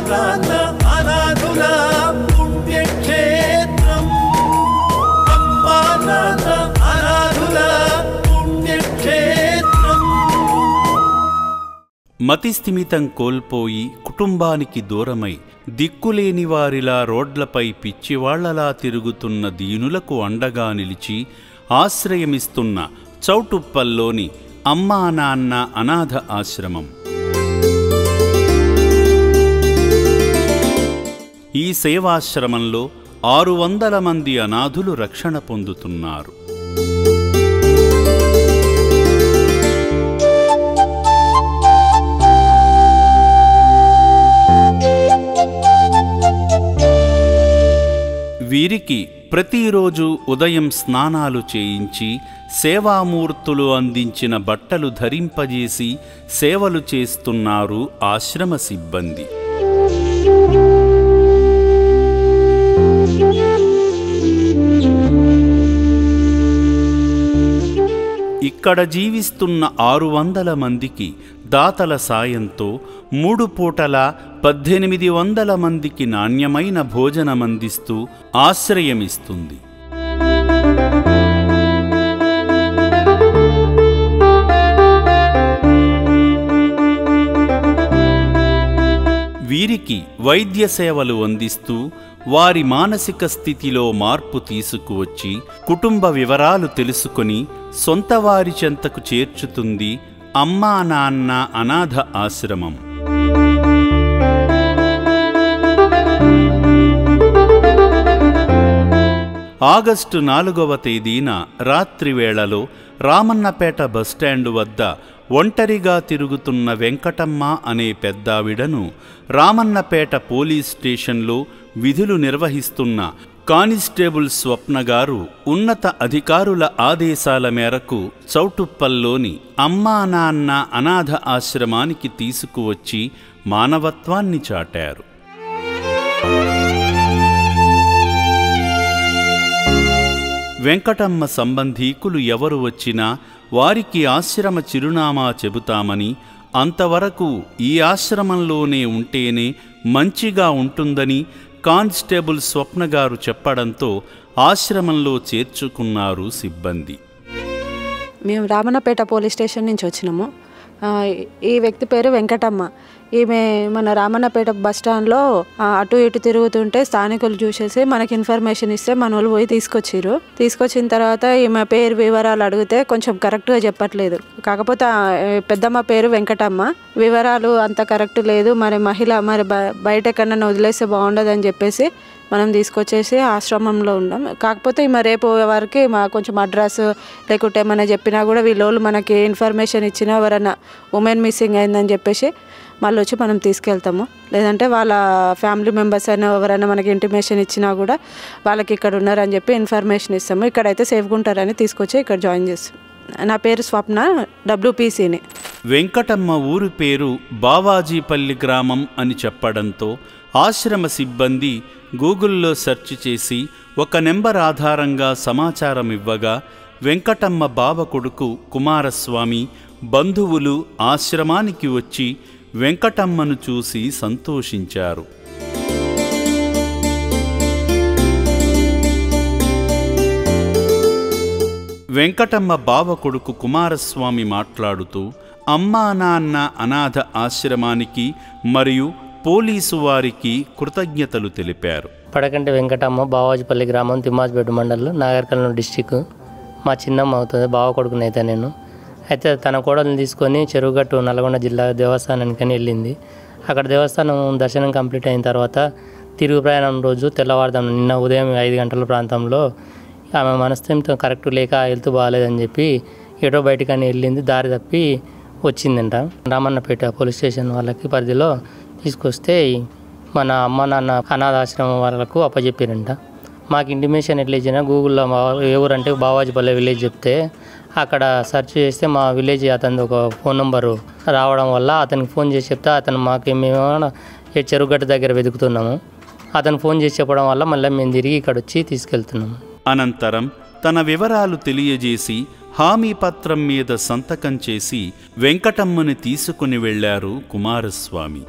నాన్న అనాథుల పుణ్యక్షేత్రం, అమ్మా నాన్న అనాథుల పుణ్యక్షేత్రం. మతిస్థిమితం కోల్పోయి కుటుంబానికి దూరమై దిక్కులేని వారిలా రోడ్లపై పిచ్చివాళ్లలా తిరుగుతున్న దీనులకు అండగా నిలిచి ఆశ్రయమిస్తున్న చౌటుప్పల్లోని అమ్మా నాన్న అనాథ ఆశ్రమం. ఈ సేవాశ్రమంలో 600 మంది అనాథులు రక్షణ పొందుతున్నారు. వీరికి ప్రతిరోజు ఉదయం స్నానాలు చేయించి సేవామూర్తులు అందించిన బట్టలు ధరింపజేసి సేవలు చేస్తున్నారు ఆశ్రమ సిబ్బంది. ఇక్కడ జీవిస్తున్న 600 మందికి దాతల సాయంతో 3 పూటల 1800 మందికి నాణ్యమైన భోజనమందిస్తూ ఆశ్రయమిస్తుంది. వీరికి వైద్య సేవలు అందిస్తూ వారి మానసిక స్థితిలో మార్పు తీసుకువచ్చి కుటుంబ వివరాలు తెలుసుకొని సొంతవారి చెంతకు చేర్చుతుంది అమ్మా నాన్న అనాథ ఆశ్రమం. ఆగస్టు 4వ తేదీన రాత్రివేళలో రామన్నపేట బస్టాండు వద్ద ఒంటరిగా తిరుగుతున్న వెంకటమ్మ అనే పెద్దావిడను రామన్నపేట పోలీస్ స్టేషన్లో విధులు నిర్వహిస్తున్న కానిస్టేబుల్ స్వప్నగారు ఉన్నత అధికారుల ఆదేశాల మేరకు చౌటుప్పల్లోని అమ్మా నాన్న అనాథ ఆశ్రమానికి తీసుకువచ్చి మానవత్వాన్ని చాటారు. వెంకటమ్మ సంబంధీకులు ఎవరు వచ్చినా వారికి ఆశ్రమ చిరునామా చెబుతామని, అంతవరకు ఈ ఆశ్రమంలోనే ఉంటేనే మంచిగా ఉంటుందని కానిస్టేబుల్ స్వప్నగారు చెప్పడంతో ఆశ్రమంలో చేర్చుకున్నారు సిబ్బంది. మేము రామన్నపేట పోలీస్ స్టేషన్ నుంచి వచ్చినాము. ఈ వ్యక్తి పేరు వెంకటమ్మ. ఈమె మన రామన్నపేట బస్టాండ్లో అటు ఇటు తిరుగుతుంటే స్థానికులు చూసేసి మనకి ఇన్ఫర్మేషన్ ఇస్తే మన వాళ్ళు పోయి తీసుకొచ్చిన తర్వాత ఈమె పేరు వివరాలు అడిగితే కొంచెం కరెక్ట్గా చెప్పట్లేదు. కాకపోతే పెద్దమ్మ పేరు వెంకటమ్మ, వివరాలు అంత కరెక్ట్ లేదు, మరి మహిళ మరి బయట ఎక్కడన్నా వదిలేస్తే బాగుండదని చెప్పేసి మనం తీసుకొచ్చేసి ఆశ్రమంలో ఉన్నాం. కాకపోతే ఈమె రేపు వారికి మా కొంచెం అడ్రస్ లేకుంటే ఏమైనా చెప్పినా కూడా వీళ్ళు మనకి ఇన్ఫర్మేషన్ ఇచ్చినా ఎవరైనా ఉమెన్ మిస్సింగ్ అయిందని చెప్పేసి మళ్ళీ వచ్చి మనం తీసుకెళ్తాము. లేదంటే వాళ్ళ ఫ్యామిలీ మెంబర్స్ అయినా ఎవరైనా మనకి ఇంటిమేషన్ ఇచ్చినా కూడా వాళ్ళకి ఇక్కడ ఉన్నారని చెప్పి ఇన్ఫర్మేషన్ ఇస్తాము. ఇక్కడైతే సేఫ్గా ఉంటారని తీసుకొచ్చి ఇక్కడ జాయిన్ చేస్తాం. నా పేరు స్వప్న, WPCని. వెంకటమ్మ ఊరు పేరు బావాజీపల్లి గ్రామం అని చెప్పడంతో ఆశ్రమ సిబ్బంది గూగుల్లో సెర్చ్ చేసి ఒక నెంబర్ ఆధారంగా సమాచారం ఇవ్వగా వెంకటమ్మ బావ కొడుకు కుమారస్వామి బంధువులు ఆశ్రమానికి వచ్చి వెంకటమ్మను చూసి సంతోషించారు. వెంకటమ్మ బావ కొడుకు కుమారస్వామి మాట్లాడుతూ అమ్మా నాన్న అనాథ ఆశ్రమానికి మరియు పోలీసు వారికి కృతజ్ఞతలు తెలిపారు. పడకంటి వెంకటమ్మ, బావాజీపల్లి గ్రామం, తిమ్మాజిపేట మండలం, నాగర్కర్నూలు డిస్టిక్. మా చిన్నమ్మ అవుతుంది, బావ కొడుకునైతే నేను. అయితే తన కోడల్ని తీసుకొని చెరువుగట్టు నల్గొండ జిల్లా దేవస్థానానికి వెళ్ళింది. అక్కడ దేవస్థానం దర్శనం కంప్లీట్ అయిన తర్వాత తిరుగు ప్రయాణం రోజు తెల్లవారుదాం నిన్న ఉదయం 5 గంటల ప్రాంతంలో ఆమె మనస్థిమితం కరెక్ట్ లేక హెల్త్ బాగాలేదని చెప్పి ఏటో బయటకని వెళ్ళింది. దారి తప్పి వచ్చిందంట. రామన్నపేట పోలీస్ స్టేషన్ వాళ్ళకి పరిధిలో తీసుకొస్తే మన అమ్మ నాన్న అనాథాశ్రమం వాళ్ళకు అప్పచెప్పారంట. మాకు ఇంటిమేషన్ ఎట్లా ఇచ్చినా గూగుల్లో ఎవరంటే బావాజీపల్లి విలేజ్ చెప్తే అక్కడ సెర్చ్ చేస్తే మా విలేజ్ అతనిది ఒక ఫోన్ నెంబరు రావడం వల్ల అతనికి ఫోన్ చేసి చెప్తే అతను మేము చెరువుగట్టు దగ్గర వెతుకుతున్నాము. అతను ఫోన్ చేసి చెప్పడం వల్ల మళ్ళీ మేము తిరిగి ఇక్కడ వచ్చి తీసుకెళ్తున్నాము. అనంతరం తన వివరాలు తెలియజేసి హామీ పత్రం మీద సంతకం చేసి వెంకటమ్మని తీసుకుని వెళ్లారు కుమారస్వామి.